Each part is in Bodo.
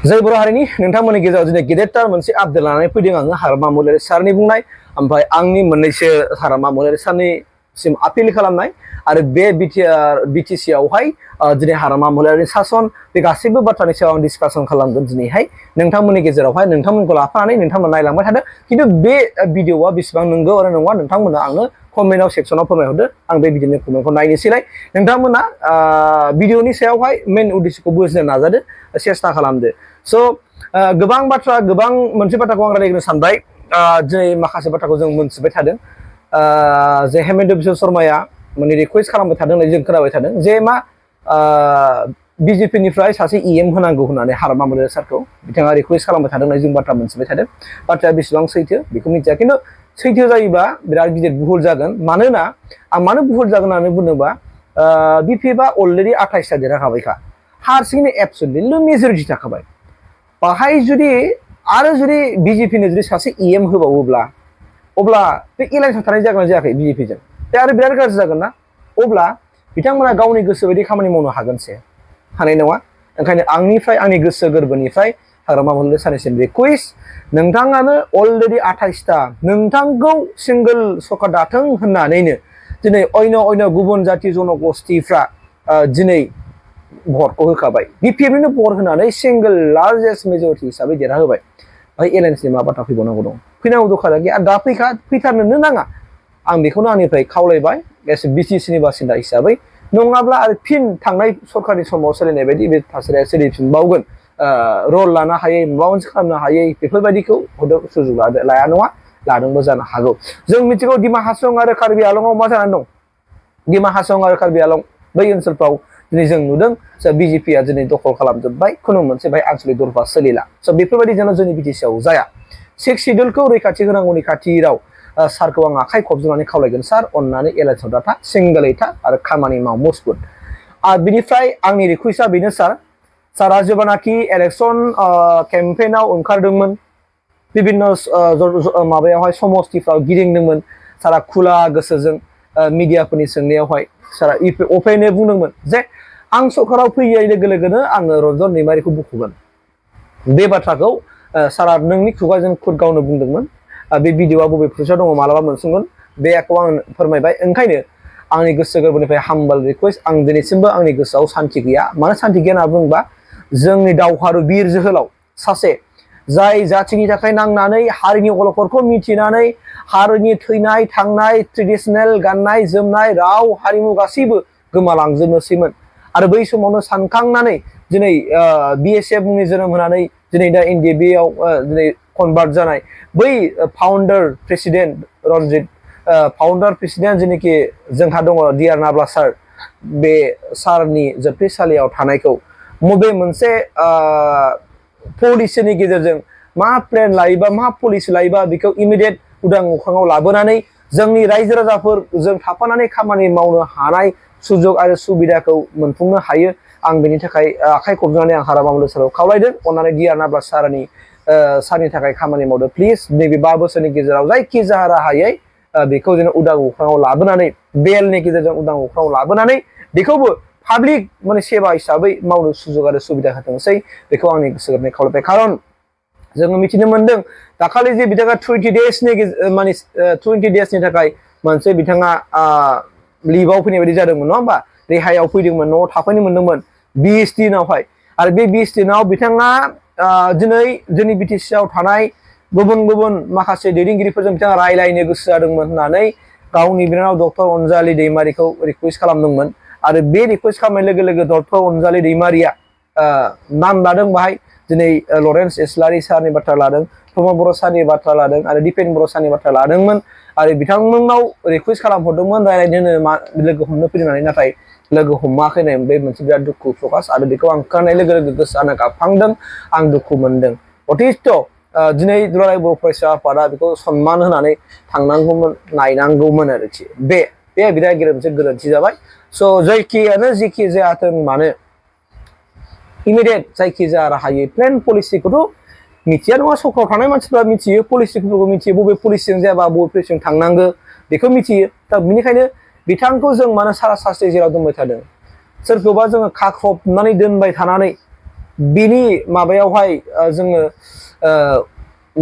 जय बर' हारिनि नोंथांमोननि गेजेराव दिनै गेदेरथार मोनसे आपडेट लानानै फैदों आङो हाग्रामा महिलारि सारनि बुंनाय ओमफ्राय आंनि मोननैसो हाग्रामा महिलारि सारनिसिम आपिल खालामनाय आरो बे बिटिसि आवहाय दिनै हाग्रामा महिलारि सासन बे गासैबो बाथ्रानि सायाव आं डिसकासन खालामगोन दिनैहाय नोंथांमोननि गेजेरावहाय नोंथांमोनखौ लाफानानै नोंथांमोन नायलांबाय थादों खिन्थु बे भिडिअआ बेसेबां नंगौ आरो नङा नोंथांमोना आंनो कमेन्टआव सेक्सनाव फोरमायहरदो आं बे भिडिअनि कमेन्टखौ नायनोसैलाय नोंथांमोना भिडिअनि सायावहाय मेन उद्देश्यखौ बुजिनो नाजादो सेस्था खालामदो स' गोबां बाथ्रा गोबां मोनसे बाथ्राखौ आं रायज्लायनो सानबाय दिनै माखासे बाथ्राखौ जों मोनथिबाय थादों जे हेमेन्त बिश्व शर्माया माने रिकुवेस्ट खालामबाय थादों होननानै जों खोनाबाय थादों जे मा बिजेपिनिफ्राय सासे इएम होनांगौ होननानै हाग्रामा महिलारि सारखौ बिथाङा रिकुवेस्ट खालामबाय थादों होननानै जों बाथ्रा मोनथिबाय थादों बाथ्राया बेसेबां सैथो बेखौ मिथिया खिन्थु सैथो जायोबा बिराद गिदिर भुल जागोन मानोना आं मानो भुल जागोन होननानै बुङोबा बिपिएफआ अलरेडि 28टा देरहाखाबायखा हारसिङैनो एबसुलुटलि मेजरिटि थाखाबाय बाहाय जुदि बिजेपिनो जुदि सासे इएम होबावोब्ला अब्ला बे इलेक्सन थानाय जागोन जायाखै बिजेपिजों बे आरो बिराद गाज्रि जागोन ना अब्ला बिथांमोना गावनि गोसो बायदि खामानि मावनो हागोनसे हानाय नङा ओंखायनो आंनि गोसो गोरबोनिफ्राय हाग्रामा महिलारि सारनिसिम रिकुवेस्ट नोंथाङानो अलरेडि 28टा नोंथांखौ सिंगोल सरकार दाथों होननानैनो दिनै अन्य गुबुन जाति जनगोष्ठीफ्रा दिनै भटखौ होखाबाय बिपिएफनिनो भट होनानै सिंगल लार्जेस्ट मेजरिटि हिसाबै देरहाहोबाय ओमफ्राय एलएनसिनि मा बाथ्रा फैबावनांगौ दं फैनांगौ दरखार गैया दा फैथारनोनो नाङा आं बेखौनो आंनिफ्राय खावलायबाय एस बिटिसिनि बासिन्दा हिसाबै नङाब्ला आरो फिन थांनाय सरकारनि समाव सोलिनाय बायदि बे थासारिया सोलिफिनबावगोन रल लानो हायै माबा मोनसे खालामनो हायै बेफोरबायदिखौ सुजुग लाया नङा लादोंबो जानो हागौ जों मिथिगौ डिमा हासं आरो कार्बि आलंआव मा जानानै दं डिमा हासं आरो कार्बि आलं बै ओनसोलफ्राव दिनै जों नुदों बिजेपिया दिनै दखल खालामजोब्बाय खुनु मोनसे बाहाय आनसलिक दरबा सोलिला स' बेफोरबायदि जेन' जोंनि बिटिसिआव जाया 6 सिडिउलखौ रैखाथि होनांगौनि खाथिराव सारखौ आं आखाइ खबजोबनानै खावलायगोन सार अननानै एलएनसआव दाथा सिंगोलै था आरो खामानि माव मजबुत बिनिफ्राय आंनि रिकुवेस्टआ बेनो सारा जेब्लानाखि इलेक्सन केम्पेइनाव ओंखारदोंमोन बिभिन्न माबायावहाय समस्थिफ्राव गिदिंदोंमोन सारा खुला गोसोजों मिडियाफोरनि सोंनायावहाय सारा अपेनै बुंदोंमोन जे आं सरकाराव फैयै लोगो लोगोनो आङो रन्जन दैमारिखौ बुखुगोन बे बाथ्राखौ सारा नोंनि खुगाजों खुद गावनो बुंदोंमोन बे भिडिअआ बबे प्रसेसआव दङ मालाबा मोनसंगोन बेखौ आं फोरमायबाय ओंखायनो आंनि गोसो गोरबोनिफ्राय हामबल रिकुवेस्ट आं दिनैसिमबो आंनि गोसोआव सान्थि गैया मानो सान्थि गैया होनना बुङोबा जोंनि दावहारु बिर जोहोलाव सासे जाय जाथिनि थाखाय नांनानै हारिनि अलखदखौ मिथिनानै हारिनि थैनाय थांनाय ट्रेडिशनेल गाननाय जोमनाय राव हारिमु गासैबो गोमालांजोबनोसैमोन आरो बै समावनो सानखांनानै दिनै बिएसएफ मुंनि जोनोम होनानै दिनै दा एनडिएबिआव दिनै कनभार्ट जानाय बै फाउन्डार प्रेसिडेन्ट रनजित फाउन्डार प्रेसिडेन्ट जेनोखि जोंहा दङ डिआर नाब्ला सार बे सारनि जोबथेसालियाव थानायखौ बबे मोनसे पलिसिनि गेजेरजों मा प्लेन लायोबा मा पलिसि लायोबा बेखौ इमिडियेट उदां अख्राङाव लाबोनानै जोंनि रायजो राजाफोर जों थाफानानै खामानि मावनो हानाय सुजुग आरो सुबिदाखौ मोनफुंनो हायो आं बेनि थाखाय आखाइ खबजोबनानै आं हाग्रामा महिलारि साराव खावलायदों अननानै डिआर नाब्ला सारनि थाखाय खामानि मावदो प्लिज नैबे 5 बोसोरनि गेजेराव जायखिजाया राहायै बेखौ जेन उदां अख्राङाव लाबोनानै बेलनि गेजेरजों उदां अख्राङाव लाबोनानै बेखौबो पाब्लिक माने सेवा हिसाबै मावनो सुजुग आरो सुबिदा होथोंसै बेखौ आंनि गोसो गोरबोनिफ्राय खावलायबाय खारन जोङो मिथिनो मोनदों दाखालि जे बिथाङा 20 देसनि थाखाय मोनसे बिथाङा लिभआव फैनाय बायदि जादोंमोन नङा होमबा रेहायाव फैदोंमोन न'आव थाफैनो मोनदोंमोन 20 दिनावहाय आरो बे 20 दिनाव बिथाङा दिनै जोंनि बिटिसिआव थानाय गुबुन माखासे दैदेनगिरिफोरजों बिथाङा रायलायनो गोसो जादोंमोन होननानै गावनि बिनानाव डक्टर अनजालि दैमारिखौ रिकुवेस्ट खालामदोंमोन आरो बे रिकुवेस्ट खालामनाय लोगो लोगो डक्टर अनजालि दैमारिया नाम लादों बाहाय दिनै लरेन्स इस्लारि सारनि बाथ्रा लादों प्रमद बर' सारनि बाथ्रा लादों आरो दिपेन बर' सारनि बाथ्रा लादोंमोन आरो बिथांमोननाव रिकुवेस्ट खालामहरदोंमोन रायलायनो लोगो हमनो फैनानै नाथाय लोगो हमाखै नाय बे मोनसे बिराद दुखु प्रकास आरो बेखौ आं खोनानाय लोगो लोगो गोसोआनो गाबखांदों आं दुखु मोनदों अतिस्थ दिनै दुलाराय बर' फरायसा आफादा बेखौ सनमान होनानै थांनांगौमोन नायनांगौमोन आरोखि बे बिराद गिदिर मोनसे गोरोन्थि जाबाय स' जायखियानो जेखि जायाथों मानो इमिडियेट जायखिजाया राहायै प्लेन पलिसिखौथ' मिथिया नङा सरकाराव थानाय मानसिफ्रा मिथियो पलिसिफोरखौ मिथियो बबे पलिसिजों जायाबा बबे पलिसिजों थांनांगौ बेखौ मिथियो दा बेनिखायनो बिथांखौ जों मानो सारा सास्त्रि जेराव दोनबाय थादों सोरखौबा जोङो खाख्रबनानै दोनबाय थानानै बिनि माबायावहाय जोङो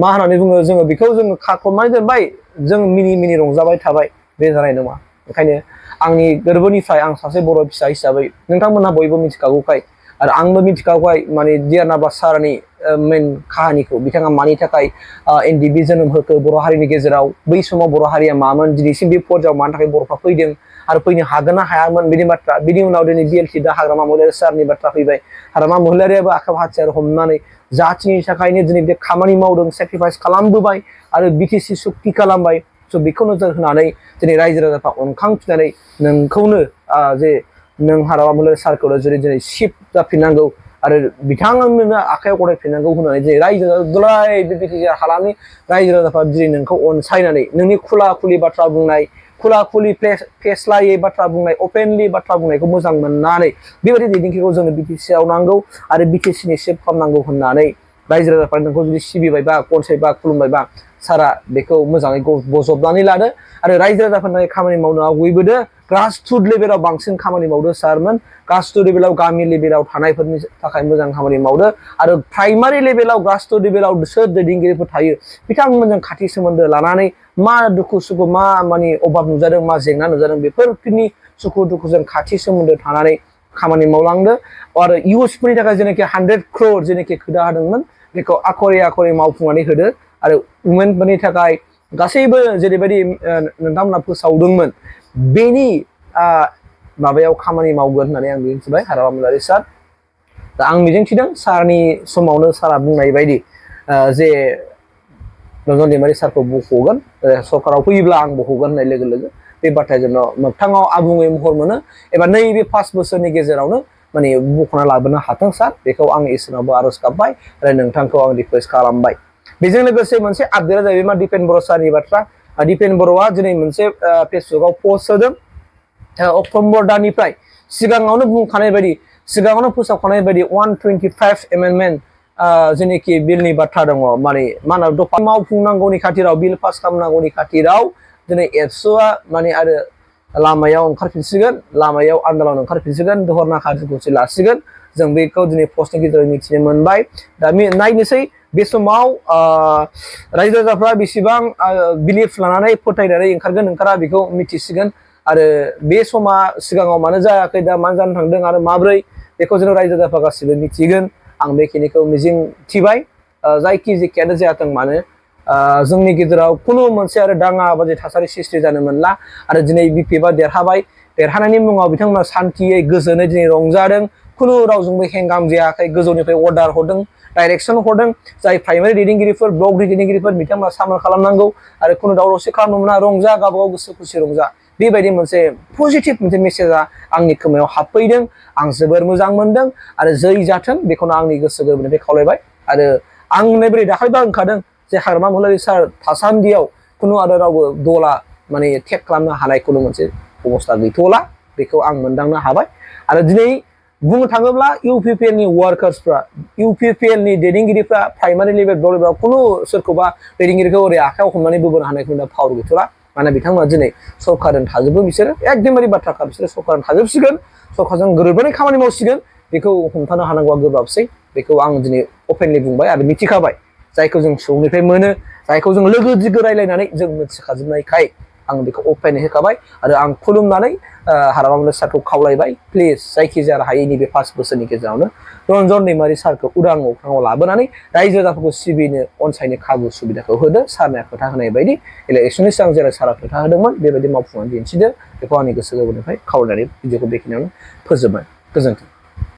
मा होननानै बुङो जोङो बेखौ जोङो खाख्रबनानै दोनबाय जों मिनि रंजाबाय थाबाय बे जानाय नङा ओंखायनो आंनि गोरबोनिफ्राय आं सासे बर' फिसा हिसाबै नोंथांमोनहा बयबो मिथिखागौखाय आरो आंबो मिथिखागौखाय माने नाब्ला सारनि मेन काहानिखौ बिथाङा मानि थाखाय NDB जोनोम होखो बर' हारिनि गेजेराव बै समाव बर' हारिया मामोन दिनैसिम बे पर्जायाव मानि थाखाय बर'फ्रा फैदों आरो फैनो हागोन ना हायामोन बिनि बाथ्रा बिनि उनाव दिनै BLT दा हाग्रामा महिलारि सारनि बाथ्रा फैबाय हाग्रामा महिलारियाबो आखाइ हाथियार हमनानै जाथिनि थाखायनो दिनै बे खामानि मावदों सेक्रिफाइस खालामबोबाय आरो BTC सुक्ति खालामबाय स' बेखौ नोजोर होनानै दिनै रायजो राजाफ्रा अनखांफिननानै नोंखौनो जे नों हाग्रामा महिलारि सारखौनो जुदि दिनै सिफ जाफिननांगौ आरो बिथांमोननो आखाइयाव गथायफिननांगौ होननानै दिनै रायजो दुलाराय बे BTC हालामनि रायजो राजाफ्रा दिनै नोंखौ अनसायनानै नोंनि खुला खुलि बाथ्रा बुंनाय खुला खुलि फेस्लायै बाथ्रा बुंनाय अपेनलि बाथ्रा बुंनायखौ मोजां मोननानै बेबायदि दैदेनगिरिखौ जोंनो BTC आव नांगौ आरो BTC नि सेफ खालामनांगौ होननानै रायजो राजाफ्रा नोंखौ जुदि सिबिबायबा अनसायबा खुलुमबायबा सारा बेखौ मोजाङै बजबनानै लादो आरो रायजो राजाफोरनि खामानि मावनो आवगायबोदो ग्रासरुट लेभेलाव बांसिन खामानि मावदो सारमोन ग्रासरुट लेभेलाव गामि लेभेलाव थानायफोरनि थाखाय मोजां खामानि मावदो आरो प्राइमारि लेभेलाव ग्रासरुट लेभेलाव सोर दैदेनगिरिफोर थायो बिथांमोनजों खाथि सोमोन्दो लानानै मा दुखु सुखु मा माने अभाब नुजादों मा जेंना नुजादों बेफोरनि सुखु दुखुजों खाथि सोमोन्दो थानानै खामानि मावलांदो आरो इउथ्सफोरनि थाखाय जेनाखि 100 crore जेनाखि खोदा होदोंमोन बेखौ आखरे मावफुंनानै होदो आरो वुमेनफोरनि थाखाय गासैबो जेरैबायदि नोंथांमोना फोसावदोंमोन बेनि माबायाव खामानि मावगोन होननानै आं मिथिबाय हाग्रामा महिलारि सार दा आं मिजिंथिदों सारनि समावनो सारा बुंनाय बायदि जे रन्जन दैमारि सारखौ बख'गोन सरकाराव फैयोब्ला आं बख'गोन होननाय लोगो लोगो बे बाथ्राया जोंनाव मोगथाङाव आबुङै महर मोनो एबा नैबे 5 बोसोरनि गेजेरावनो माने बख'ना लाबोनो हाथों सार बेखौ आं इसोरनावबो आर'ज गाबबाय आरो नोंथांखौ आं रिकुवेस्ट खालामबाय बेजों लोगोसे मोनसे आपडेटआ जाहैबाय मा दिपेन बर' सारनि बाथ्रा दिपेन बर'आ दिनै मोनसे फेसबुकआव पस्ट होदों अक्ट'बर दाननिफ्राय सिगाङावनो बुंखानाय बायदि सिगाङावनो फोसावखानाय बायदि 125 एमेन्डमेन्ट जेनेखि बिलनि बाथ्रा दङ माने मा होनो दफा मावफुंनांगौनि खाथिराव बिल पास खालामनांगौनि खाथिराव दिनै एबसुआ माने आरो लामायाव ओंखारफिनसिगोन लामायाव आन्दलन ओंखारफिनसिगोन धरना खार्यसुचि लासिगोन जों बेखौ दिनै पस्टनि गेजेरजों मिथिनो मोनबाय दा नायनोसै बे समाव रायजो राजाफ्रा बेसेबां बिलिफ लानानै फोथायनानै ओंखारगोन ओंखारा बेखौ मिथिसिगोन आरो बे समा सिगाङाव मानो जायाखै दा मानो जानो थांदों आरो माब्रै बेखौ जों रायजो राजाफ्रा गासिबो मिथिगोन आं बेखिनिखौ मिजिं थिबाय जायखि जेखियानो जायाथों मानो जोंनि गेजेराव खुनु मोनसे आरो दाङा बाजि थासारि सृष्टि जानो मोनला आरो दिनै BPFआ देरहाबाय देरहानायनि मुङाव बिथांमोना सान्थियै गोजोनै दिनै रंजादों खुनु रावजोंबो हेंगाम जायाखै गोजौनिफ्राय अर्डार हरदों डाइरेक्सन हरदों जाय प्राइमारि दैदेनगिरिफोर ब्लक दैदेनगिरिफोर बिथांमोना सामोल खालामनांगौ आरो खुनु दावराव खालामनो मोना रंजा गावबागाव गोसो खुसि रंजा बेबायदि मोनसे पजिटिभ मोनसे मेसेजआ आंनि खोमायाव हाबफैदों आं जोबोर मोजां मोनदों आरो जै जाथों बेखौनो आंनि गोसो गोरबोनिफ्राय खावलायबाय आरो आं होननाय बायदि दाखालिबो ओंखारदों जे हाग्रामा महिलारि सार थासान्दियाव खुनु आरो रावबो दला माने टेक खालामनो हानाय खुनु मोनसे अबस्था गैथ'ला बेखौ आं मोनदांनो हाबाय आरो दिनै बुंनो थाङोब्ला UPPLनि वार्कार्सफ्रा UPPLनि दैदेनगिरिफ्रा प्राइमारि लेभेल ब्लक लेभेलाव खुनु सोरखौबा दैदेनगिरिखौ ओरै आखाइयाव हमनानै बोबोनो हानायखौ दा पावार गैथ'ला माने बिथांमोना दिनै सरकारजों थाजोबो बिसोरो एकदमबारे बाथ्राखा बिसोरो सरकारजों थाजोबसिगोन सरकारजों गोरोबनानै खामानि मावसिगोन बेखौ हमथानो हानांगौआ गोब्राबसै बेखौ आं दिनै अपेनलि बुंबाय आरो मिथिखाबाय जायखौ जों सुबुंनिफ्राय मोनो जायखौ जों लोगो दिगो रायलायनानै जों मिथिखाजोबनायखाय आं बेखौ अपेनै होखाबाय आरो आं खुलुमनानै हाग्रामा महिलारि सारखौ खावलायबाय प्लिज जायखिजाया राहायै नैबे 5 बोसोरनि गेजेरावनो रन्जन दैमारि सारखौ उदां अख्राङाव लाबोनानै रायजो राजाफोरखौ सिबिनो अनसायनो खाबु सुबिदाखौ होदो सारनि खोथा होनाय बायदि इलेक्सननि सिगां जेरै सारा खोथा होदोंमोन बेबायदि मावफुंनानै दिन्थिदो बेखौ आंनि गोसो गोरबोनिफ्राय खावलायनानै भिडिअखौ बेखिनियावनो फोजोबबाय गोजोन्थों।